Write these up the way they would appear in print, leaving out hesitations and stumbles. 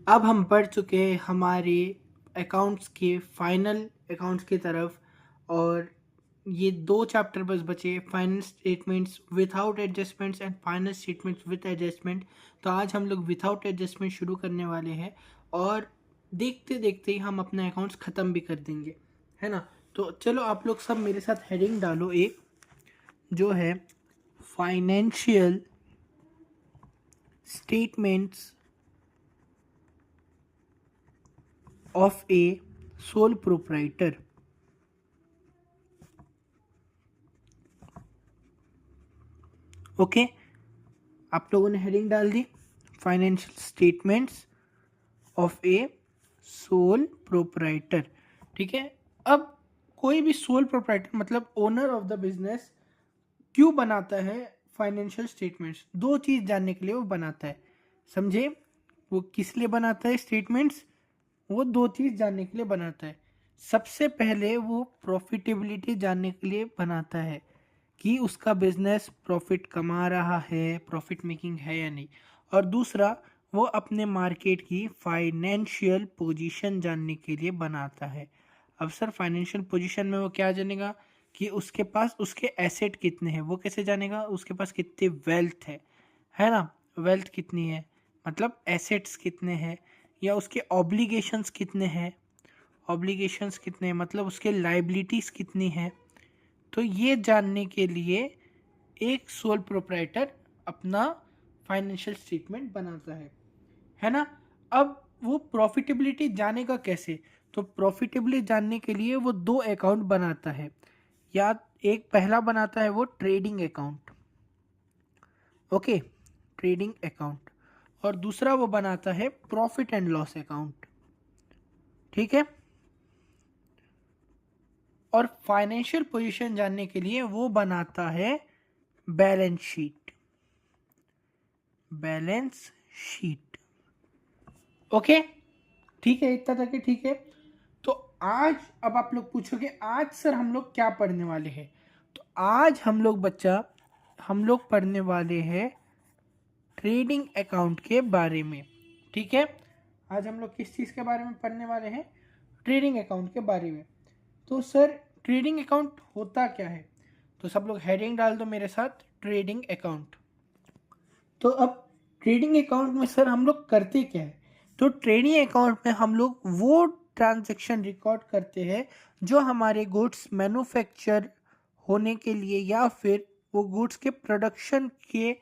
अब हम बढ़ चुके हैं हमारे अकाउंट्स के फाइनल अकाउंट्स की तरफ। और ये 2 चैप्टर बस बचे, finance statements without adjustments and finance statements with adjustment. तो आज हम लोग विदाउट एडजस्टमेंट शुरू करने वाले हैं और देखते देखते ही हम अपने अकाउंट्स ख़त्म भी कर देंगे, है ना। तो चलो आप लोग सब मेरे साथ हेडिंग डालो, एक जो है financial statements of a sole proprietor. Okay, आप लोगों ने हेडिंग डाल दी, financial statements of a sole proprietor. ठीक है। अब कोई भी सोल प्रोप्राइटर मतलब ओनर ऑफ द बिजनेस क्यों बनाता है फाइनेंशियल स्टेटमेंट्स? दो चीज जानने के लिए वो बनाता है, समझे? वो किस लिए बनाता है स्टेटमेंट्स? वो दो चीज जानने के लिए बनाता है। सबसे पहले वो प्रॉफिटेबिलिटी जानने के लिए बनाता है कि उसका बिजनेस प्रॉफिट कमा रहा है, प्रॉफिट मेकिंग है या नहीं। और दूसरा, वो अपने मार्केट की फाइनेंशियल पोजीशन जानने के लिए बनाता है। अब सर फाइनेंशियल पोजीशन में वो क्या जानेगा कि उसके पास उसके एसेट कितने हैं? वो कैसे जानेगा उसके पास कितने वेल्थ है ना। वेल्थ कितनी है मतलब एसेट्स कितने हैं, या उसके ऑब्लिगेशंस कितने हैं, ऑब्लिगेशंस कितने हैं मतलब उसके लाइबिलिटीज कितनी है। तो ये जानने के लिए एक सोल प्रोप्राइटर अपना फाइनेंशियल स्टेटमेंट बनाता है ना। अब वो प्रॉफिटेबिलिटी जानेगा कैसे? तो प्रॉफिटेबिलिटी जानने के लिए वो दो अकाउंट बनाता है। या एक पहला बनाता है वो trading account, okay, trading account. और दूसरा वो बनाता है प्रॉफिट एंड लॉस अकाउंट, ठीक है। और फाइनेंशियल पोजीशन जानने के लिए वो बनाता है balance sheet, balance sheet. Okay, ठीक है, इतना तक ठीक है। तो आज अब आप लोग पूछोगे आज सर हम लोग क्या पढ़ने वाले हैं? तो आज हम लोग बच्चा हम लोग पढ़ने वाले हैं ट्रेडिंग अकाउंट के बारे में, ठीक है। आज हम लोग किस चीज़ के बारे में पढ़ने वाले हैं? ट्रेडिंग अकाउंट के बारे में। तो सर ट्रेडिंग अकाउंट होता क्या है? तो सब लोग हेडिंग डाल दो मेरे साथ, ट्रेडिंग अकाउंट। तो अब ट्रेडिंग अकाउंट में सर हम लोग करते क्या है? तो ट्रेडिंग अकाउंट में हम लोग वो ट्रांजैक्शन रिकॉर्ड करते हैं जो हमारे गुड्स मैन्युफैक्चर होने के लिए या फिर वो गुड्स के प्रोडक्शन के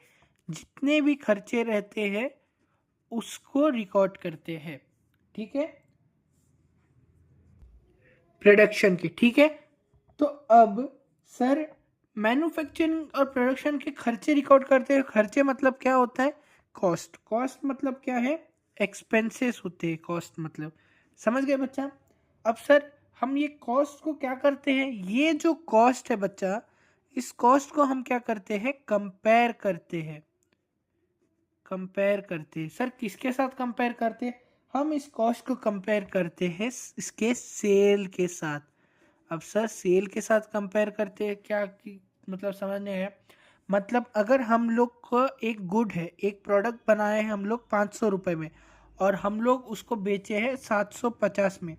जितने भी खर्चे रहते हैं उसको रिकॉर्ड करते हैं, ठीक है, प्रोडक्शन के, ठीक है। तो अब सर मैन्युफैक्चरिंग और प्रोडक्शन के खर्चे रिकॉर्ड करते हैं। खर्चे मतलब क्या होता है? कॉस्ट। कॉस्ट मतलब क्या है? एक्सपेंसेस होते हैं कॉस्ट मतलब, समझ गए बच्चा? अब सर हम ये कॉस्ट को क्या करते हैं? ये जो कॉस्ट है बच्चा, इस कॉस्ट को हम क्या करते हैं? कंपेयर करते हैं। कंपेयर करते हैं सर किसके साथ कंपेयर करते हैं? हम इस कॉस्ट को कंपेयर करते हैं इसके सेल के साथ। अब सर सेल के साथ कंपेयर करते हैं क्या कि मतलब समझ नहीं आया। मतलब अगर हम लोग को एक गुड है, एक प्रोडक्ट बनाए हैं हम लोग 500 रुपये में और हम लोग उसको बेचे हैं 750 में,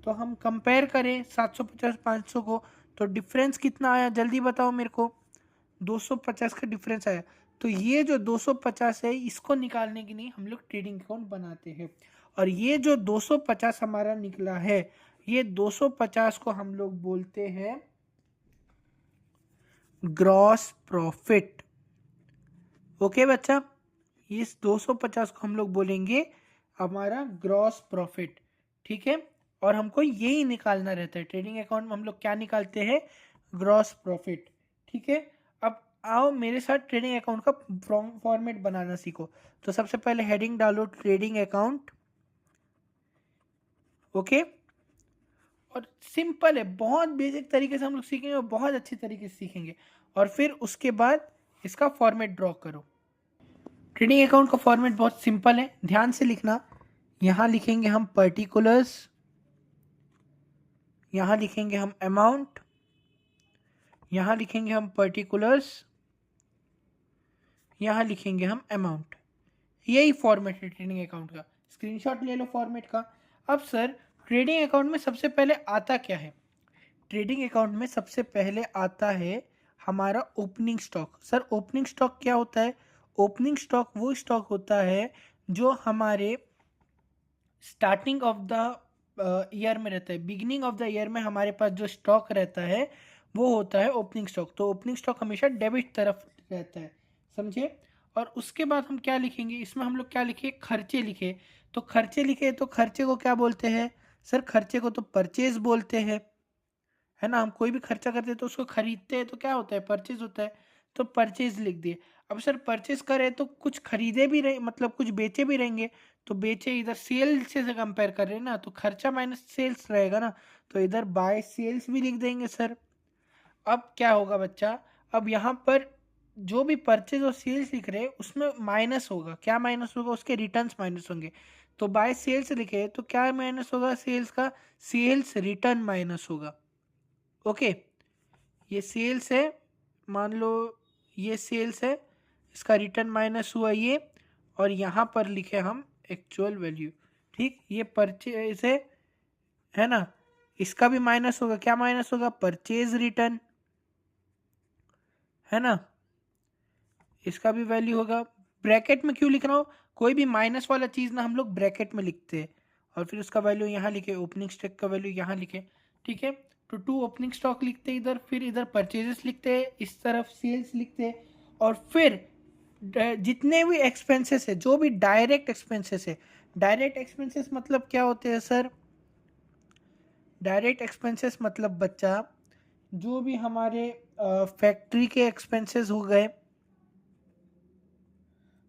तो हम कंपेयर करें 750 500 को, तो डिफरेंस कितना आया जल्दी बताओ मेरे को? 250 का डिफरेंस आया। तो ये जो 250 है इसको निकालने के लिए हम लोग ट्रेडिंग अकाउंट बनाते हैं। और ये जो 250 हमारा निकला है, ये 250 को हम लोग बोलते हैं ग्रॉस प्रॉफिट। ओके बच्चा, इस 250 को हम लोग बोलेंगे हमारा ग्रॉस प्रॉफिट, ठीक है। और हमको यही निकालना रहता है ट्रेडिंग अकाउंट में, हम लोग क्या निकालते हैं? ग्रॉस प्रॉफिट, ठीक है। अब आओ मेरे साथ ट्रेडिंग अकाउंट का फॉर्मेट बनाना सीखो। तो सबसे पहले हेडिंग डालो ट्रेडिंग अकाउंट, ओके। और सिंपल है, बहुत बेसिक तरीके से हम लोग सीखेंगे और बहुत अच्छी तरीके से सीखेंगे। और फिर उसके बाद इसका फॉर्मेट ड्रॉ करो। ट्रेडिंग अकाउंट का फॉर्मेट बहुत सिंपल है, ध्यान से लिखना। यहाँ लिखेंगे हम पर्टिकुलर्स, यहाँ लिखेंगे हम अमाउंट, यहाँ लिखेंगे हम पर्टिकुलर्स, यहाँ लिखेंगे हम अमाउंट। यही फॉर्मेट है ट्रेडिंग अकाउंट का। स्क्रीनशॉट ले लो फॉर्मेट का। अब सर ट्रेडिंग अकाउंट में सबसे पहले आता क्या है? ट्रेडिंग अकाउंट में सबसे पहले आता है हमारा opening stock. Sir opening stock क्या होता है? ओपनिंग स्टॉक वो स्टॉक होता है जो हमारे स्टार्टिंग ऑफ द ईयर में रहता है, बिगिनिंग ऑफ द ईयर में हमारे पास जो स्टॉक रहता है वो होता है ओपनिंग स्टॉक। तो ओपनिंग स्टॉक हमेशा डेबिट तरफ रहता है, समझे? और उसके बाद हम क्या लिखेंगे इसमें? हम लोग क्या लिखे? खर्चे लिखे। तो खर्चे लिखे तो खर्चे को क्या बोलते हैं? सर खर्चे को तो परचेज बोलते हैं, है ना? हम कोई भी खर्चा करते हैं तो उसको खरीदते हैं तो क्या होता है? परचेज होता है। तो परचेज लिख दिए। अब सर परचेज करे तो कुछ खरीदे भी रहे, मतलब कुछ बेचे भी रहेंगे। तो बेचे इधर सेल से कंपेयर कर रहे हैं ना, तो खर्चा माइनस सेल्स रहेगा ना, तो इधर बाय सेल्स भी लिख देंगे सर। अब क्या होगा बच्चा? अब यहाँ पर जो भी परचेज और सेल्स लिख रहे हैं उसमें माइनस होगा। क्या माइनस होगा? उसके रिटर्न्स माइनस होंगे। तो बाय सेल्स लिखे तो क्या माइनस होगा सेल्स का? सेल्स रिटर्न माइनस होगा। ओके, ये सेल्स है, मान लो ये सेल्स है, इसका रिटर्न माइनस हुआ ये, और यहाँ पर लिखे हम एक्चुअल वैल्यू। ठीक, ये परचेज है ना, इसका भी माइनस होगा। क्या माइनस होगा? परचेज रिटर्न, है ना, इसका भी वैल्यू होगा। ब्रैकेट में क्यों लिख रहा हूँ? कोई भी माइनस वाला चीज़ ना हम लोग ब्रैकेट में लिखते हैं, और फिर उसका वैल्यू यहाँ लिखे, ओपनिंग स्टॉक का वैल्यू यहाँ लिखे। ठीक है, तो टू ओपनिंग स्टॉक लिखते हैं इधर, फिर इधर परचेजेस लिखते हैं, इस तरफ सेल्स लिखते हैं, और फिर जितने भी एक्सपेंसेस है, जो भी डायरेक्ट एक्सपेंसेस है, डायरेक्ट एक्सपेंसेस मतलब क्या होते हैं सर? डायरेक्ट एक्सपेंसेस मतलब बच्चा जो भी हमारे फैक्ट्री के एक्सपेंसेस हो गए,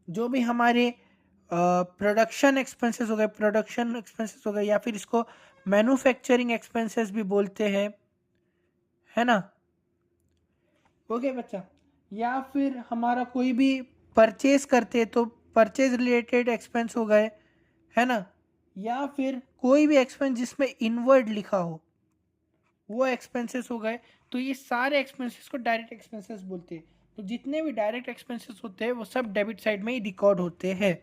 जो भी हमारे प्रोडक्शन एक्सपेंसेस हो गए, प्रोडक्शन एक्सपेंसेस हो गए, या फिर इसको मैन्युफैक्चरिंग एक्सपेंसेस भी बोलते हैं, है ना? ओके बच्चा, या फिर हमारा कोई भी परचेज करते तो परचेज रिलेटेड एक्सपेंस हो गए, है ना? या फिर कोई भी एक्सपेंस जिसमें इनवर्ड लिखा हो वो एक्सपेंसेस हो गए। तो ये सारे एक्सपेंसेस को डायरेक्ट एक्सपेंसेस बोलते हैं। तो जितने भी डायरेक्ट एक्सपेंसेस होते हैं वो सब डेबिट साइड में ही रिकॉर्ड होते हैं।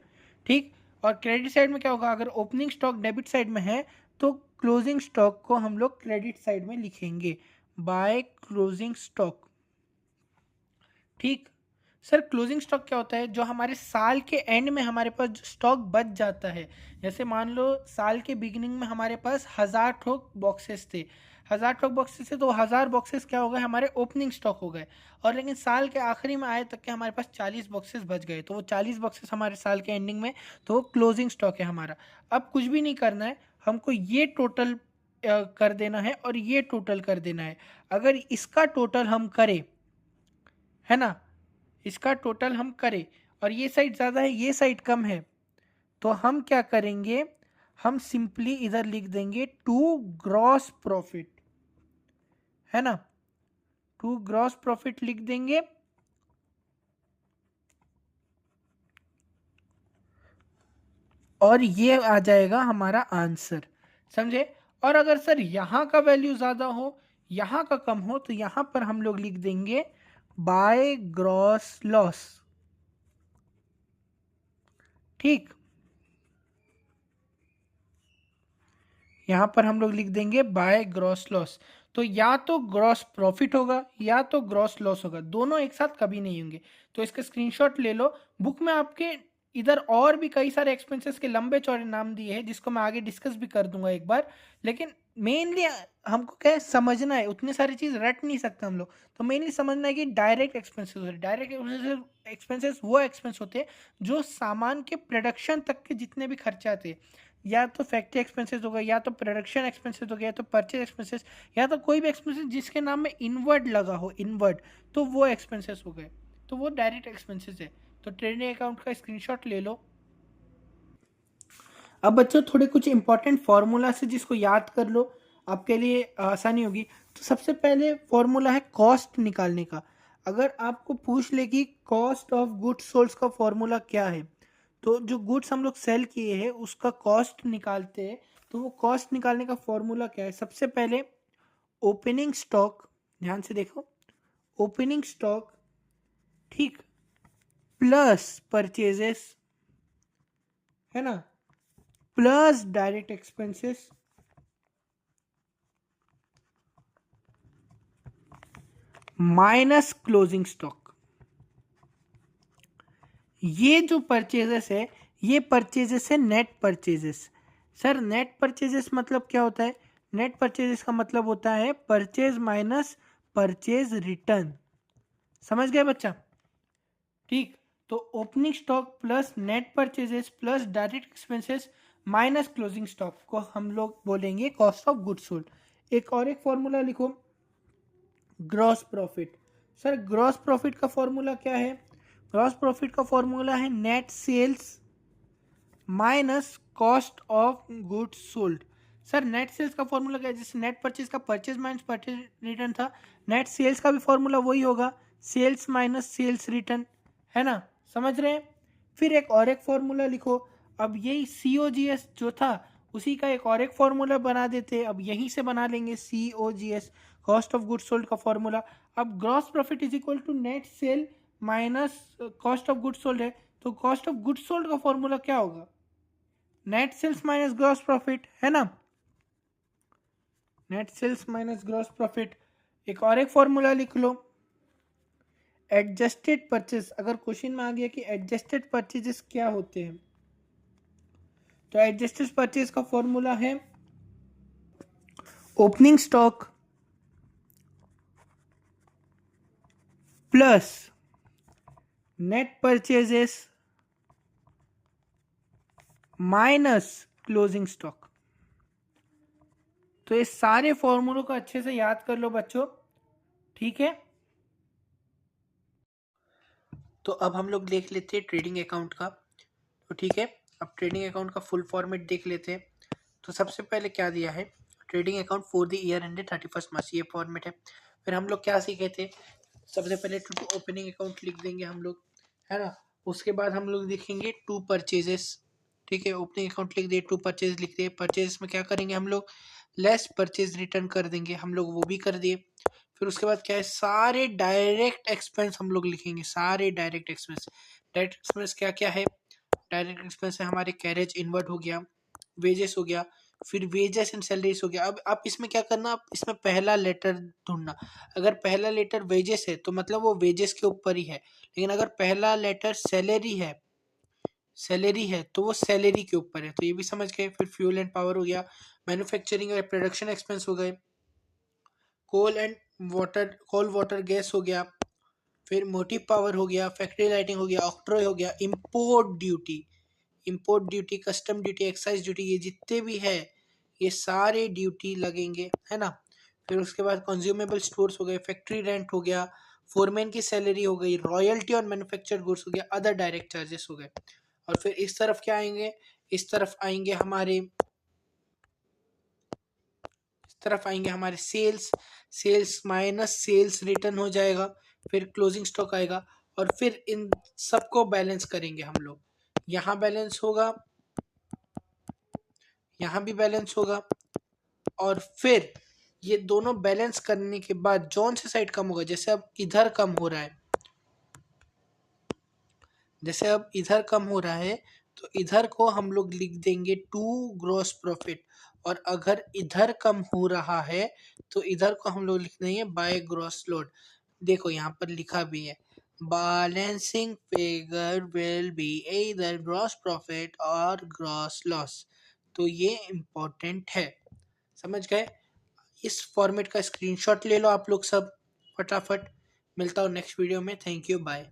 ठीक, और क्रेडिट साइड में क्या होगा? अगर ओपनिंग स्टॉक डेबिट साइड में है तो क्लोजिंग स्टॉक को हम लोग क्रेडिट साइड में लिखेंगे, बाय क्लोजिंग स्टॉक। ठीक, सर क्लोजिंग स्टॉक क्या होता है? जो हमारे साल के एंड में हमारे पास जो स्टॉक बच जाता है। जैसे मान लो साल के बिगिनिंग में हमारे पास 1000 ठोक बॉक्सेस थे, 1000 ठोक बॉक्सेस थे, तो 1000 बॉक्सेस क्या हो गए? हमारे ओपनिंग स्टॉक हो गए। और लेकिन साल के आखिरी में आए तक के हमारे पास 40 बॉक्सेस बच गए, तो वो 40 बॉक्सेस हमारे साल के एंडिंग में, तो वो क्लोजिंग स्टॉक है हमारा। अब कुछ भी नहीं करना है, हमको ये टोटल कर देना है और ये टोटल कर देना है। अगर इसका टोटल हम करें, है ना, इसका टोटल हम करें और ये साइड ज़्यादा है ये साइड कम है, तो हम क्या करेंगे? हम सिंपली इधर लिख देंगे टू ग्रॉस प्रॉफिट, है ना, टू ग्रॉस प्रॉफिट लिख देंगे, और ये आ जाएगा हमारा आंसर, समझे? और अगर सर यहाँ का वैल्यू ज़्यादा हो, यहाँ का कम हो, तो यहाँ पर हम लोग लिख देंगे बाय ग्रॉस लॉस। ठीक, यहाँ पर हम लोग लिख देंगे बाय ग्रॉस लॉस। तो या तो ग्रॉस प्रॉफिट होगा या तो ग्रॉस लॉस होगा, दोनों एक साथ कभी नहीं होंगे। तो इसका स्क्रीनशॉट ले लो। बुक में आपके इधर और भी कई सारे एक्सपेंसेस के लंबे चौड़े नाम दिए हैं, जिसको मैं आगे डिस्कस भी कर दूंगा एक बार। लेकिन मेनली हमको क्या है, समझना है, उतनी सारी चीज़ रट नहीं सकते हम लोग। तो मेनली समझना है कि डायरेक्ट एक्सपेंसेस होते हैं। डायरेक्ट एक्सपेंसेस वो एक्सपेंस होते हैं जो सामान के प्रोडक्शन तक के जितने भी खर्चे आते हैं, या तो फैक्ट्री एक्सपेंसेस हो गए, या तो प्रोडक्शन एक्सपेंसेस हो गया, या तो परचेज एक्सपेंसेस, या तो कोई भी एक्सपेंसेस जिसके नाम में इनवर्ड लगा हो, इनवर्ड, तो वो एक्सपेंसेस हो गए, तो वो डायरेक्ट एक्सपेंसेस है। तो ट्रेडिंग अकाउंट का स्क्रीनशॉट ले लो। अब बच्चों थोड़े कुछ इंपॉर्टेंट फार्मूला से जिसको याद कर लो, आपके लिए आसानी होगी। तो सबसे पहले फॉर्मूला है कॉस्ट निकालने का। अगर आपको पूछ ले कि कॉस्ट ऑफ गुड्स सोल्ड का फॉर्मूला क्या है, तो जो गुड्स हम लोग सेल किए हैं उसका कॉस्ट निकालते हैं। तो वो कॉस्ट निकालने का फॉर्मूला क्या है? सबसे पहले ओपनिंग स्टॉक, ध्यान से देखो, ओपनिंग स्टॉक, ठीक, प्लस परचेजेस, है ना, plus direct expenses minus closing stock. ये जो परचेजेस है, ये परचेजेस है net purchases. Sir net purchases मतलब क्या होता है? नेट परचेजेस का मतलब होता है परचेज माइनस परचेज रिटर्न। समझ गए बच्चा? ठीक, तो opening stock plus net purchases plus direct expenses minus closing stock को हम लोग बोलेंगे कॉस्ट ऑफ गुड्स सोल्ड। एक फॉर्मूला लिखो, gross profit. Sir gross profit का फॉर्मूला क्या है? ग्रॉस प्रॉफिट का फॉर्मूला है net sales minus cost of goods sold. Sir net sales का फॉर्मूला क्या है? जैसे नेट परचेज का परचेज माइनस परचेज रिटर्न था, नेट सेल्स का भी फॉर्मूला वही होगा, सेल्स माइनस सेल्स रिटर्न, है ना? समझ रहे हैं? फिर एक फॉर्मूला लिखो। अब यही COGS जो था उसी का एक फॉर्मूला बना देते, अब यहीं से बना लेंगे COGS, cost of goods sold का फॉर्मूला। अब gross profit is equal to net sale minus cost of goods sold है, तो कॉस्ट ऑफ गुड्स सोल्ड का फॉर्मूला क्या होगा? Net sales minus gross profit, है ना? Net sales minus gross profit. एक फॉर्मूला लिख लो, एडजस्टेड परचेज। अगर क्वेश्चन में आ गया कि एडजस्टेड परचेजेस क्या होते हैं, तो एडजस्टेड परचेज का फॉर्मूला है opening stock plus net purchases minus closing stock. तो ये सारे फॉर्मूलों को अच्छे से याद कर लो बच्चों, ठीक है? तो अब हम लोग देख लेते हैं ट्रेडिंग अकाउंट का। तो ठीक है, अब ट्रेडिंग अकाउंट का फुल फॉर्मेट देख लेते हैं। तो सबसे पहले क्या दिया है, trading account for the year ended 31 मार्च, ये फॉर्मेट है। फिर हम लोग क्या सीखे थे, सबसे पहले टू ओपनिंग अकाउंट लिख देंगे हम लोग, है ना? उसके बाद हम लोग लिखेंगे टू परचेजेस। ठीक है, ओपनिंग अकाउंट लिख दिए, टू परचेज लिख दिए। परचेज में क्या करेंगे हम लोग, लेस परचेज रिटर्न कर देंगे, हम लोग वो भी कर दिए। फिर उसके बाद क्या है, सारे डायरेक्ट एक्सपेंस हम लोग लिखेंगे, सारे डायरेक्ट एक्सपेंस। डायरेक्ट एक्सपेंस क्या क्या है? डायरेक्ट एक्सपेंस है हमारे कैरेज इनवर्ट हो गया, वेजेस हो गया, फिर वेजेस एंड सैलरीज हो गया। अब आप इसमें क्या करना, आप इसमें पहला लेटर ढूंढना। अगर पहला लेटर वेजेस है तो मतलब वो वेजेस के ऊपर ही है, लेकिन अगर पहला लेटर सैलरी है तो वो सैलरी के ऊपर है, तो ये भी समझ गए। फिर फ्यूल एंड पावर हो गया, मैन्युफैक्चरिंग और प्रोडक्शन एक्सपेंस हो गए, कोल वाटर गैस हो गया, फिर मोटिव पावर हो गया, फैक्ट्री लाइटिंग हो गया, ऑक्ट्रॉय हो गया, import duty, custom duty, excise duty, ये जितने भी है ये सारे ड्यूटी लगेंगे, है ना? फिर उसके बाद कंज्यूमेबल स्टोर्स हो गए, फैक्ट्री रेंट हो गया, फोरमैन की सैलरी हो गई, रॉयल्टी और मैन्युफैक्चर्ड गुड्स हो गया, अदर डायरेक्ट चार्जेस हो गए। और फिर इस तरफ क्या आएंगे, इस तरफ आएंगे हमारे सेल्स माइनस सेल्स रिटर्न हो जाएगा, फिर क्लोजिंग स्टॉक आएगा, और फिर इन सबको बैलेंस करेंगे हम लोग। यहाँ बैलेंस होगा, यहाँ भी बैलेंस होगा, और फिर ये दोनों बैलेंस करने के बाद जौन से साइड कम होगा, जैसे अब इधर कम हो रहा है, तो इधर को हम लोग लिख देंगे टू ग्रॉस प्रॉफिट, और अगर इधर कम हो रहा है तो इधर को हम लोग लिख देंगे बाय ग्रॉस लोड। देखो यहाँ पर लिखा भी है, balancing figure will be either gross profit और ग्रॉस लॉस। तो ये इम्पोर्टेंट है, समझ गए? इस फॉर्मेट का स्क्रीनशॉट ले लो आप लोग सब फटाफट। मिलता हूँ नेक्स्ट वीडियो में, थैंक यू, बाय।